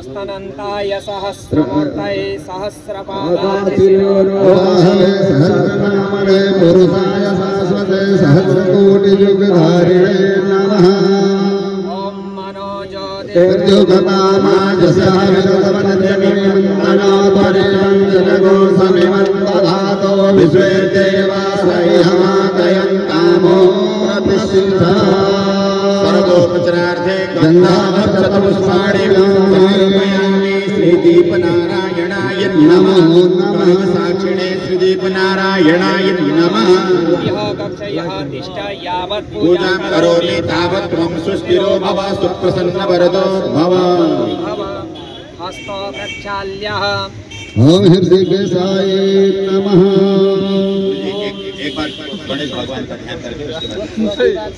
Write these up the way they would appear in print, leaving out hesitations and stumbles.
सहस्रनमस्तनन्ताय सहस्रमूर्तये सहस्रपादाय सहस्रनामने पुरुषाय शाश्वते सहस्रकोटियुगधारिणे नमः। ओम मनोजोतिर्जुगतामाजसाविषदवनजमिमन्नाथोरिणञ्जनगोसमिमन्तधातो विश्वे देवासह्यमादयन्तामो प्रतिष्ठा सर्वोपचारार्थे गन्धाभक्षतपुष्पाणि समर्पयामि श्रीदीपनारायणाय नमः। साक्षिणे श्रीदीपनारायणाय नमः। पूजां करोमि तावत् त्वं सुस्थिरो भव सुप्रसन्नवरदो भव। हस्तो प्रक्षाल्यः ओम हृदयेशाय नमः। एक बार गणेश भगवान का ध्यान करके उसके बाद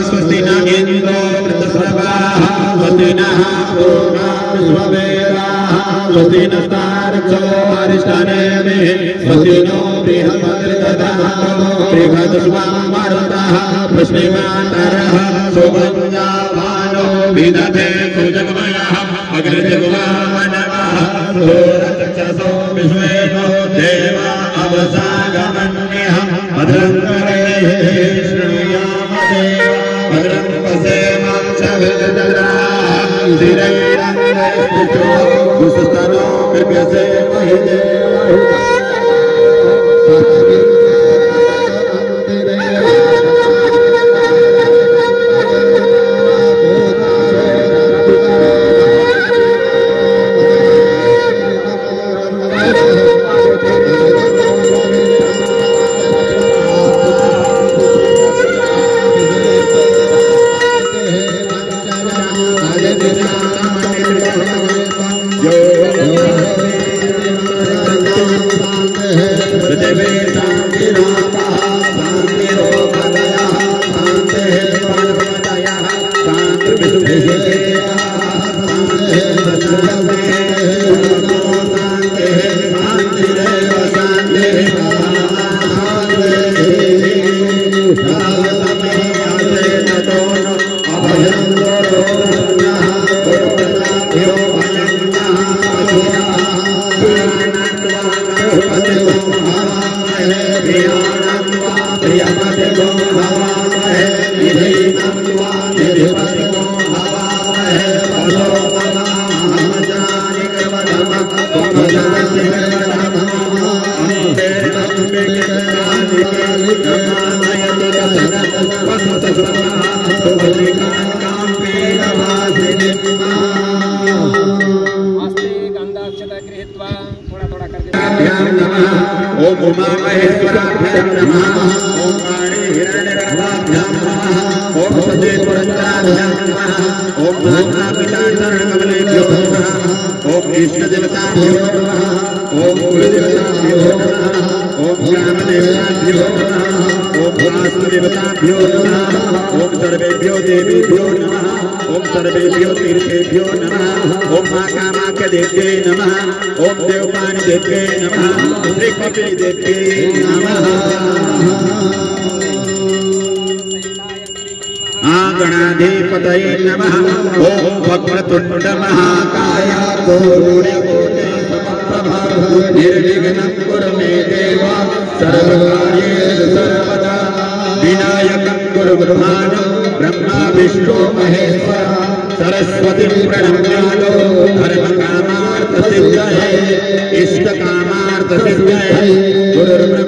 स्वस्ति न इंद्रो वृतश्रवाः स्वस्ति नः पूर्णा विश्ववेदाः स्वस्ति नस्तार्क्ष्यो अरिष्टनेमिः स्वस्ति नो बृहस्पतिर्दधातु बृहस्पतिर्वां मरुतः प्रश्निमातरः सुभञ्जाभानो विदधे सुजगमयः अग्निजगुमानवः सूरचक्षसो विश्वेनो देवा अवसागमन्यः भद्रं करेः शृणुयाम देवा भद्रं पश्येमां सवितराः स्थिरैरङ्गैस्तुतो दुःस्थनो कृप्यसे महि ओम उमा महेश्वराभ्यां नमः। ओम वाणी हिरण्यगर्भाभ्यां नमः। ओम सदेवरंताभ्यां नमः। ओम नाथापिताचरणकमलेभ्यो नमः। ओम इष्टदेवताभ्यो नमः। ओम कुलदेवताभ्यो नमः। ओम ग्रामदेवताभ्यो नमः। ओम वास्तुदेवताभ्यो नमः। ओम सर्वेभ्यो देवेभ्यो नमः। ओम सर्वेभ्यो तीर्थेभ्यो नमः। ओम महाकामाख्यदेव्यै नमः। ओम देवपानि देव्यै नमः। श्रीकपिली देव्यै नमः। गणाधिपतये नमः। ओम वक्रतुण्ड महाकाय सूर्यकोटि समप्रभा निर्विघ्नं कुरु मे देव सर्वकार्येषु सर्वदा विनायकं कुरु ब्रह्माणं ब्रह्मा विष्णु महेश्वर सरस्वती प्रणम्यालो धर्मकामार्थसिद्धये इष्टकामार्थसिद्धये गुरुर्ब्रह्मा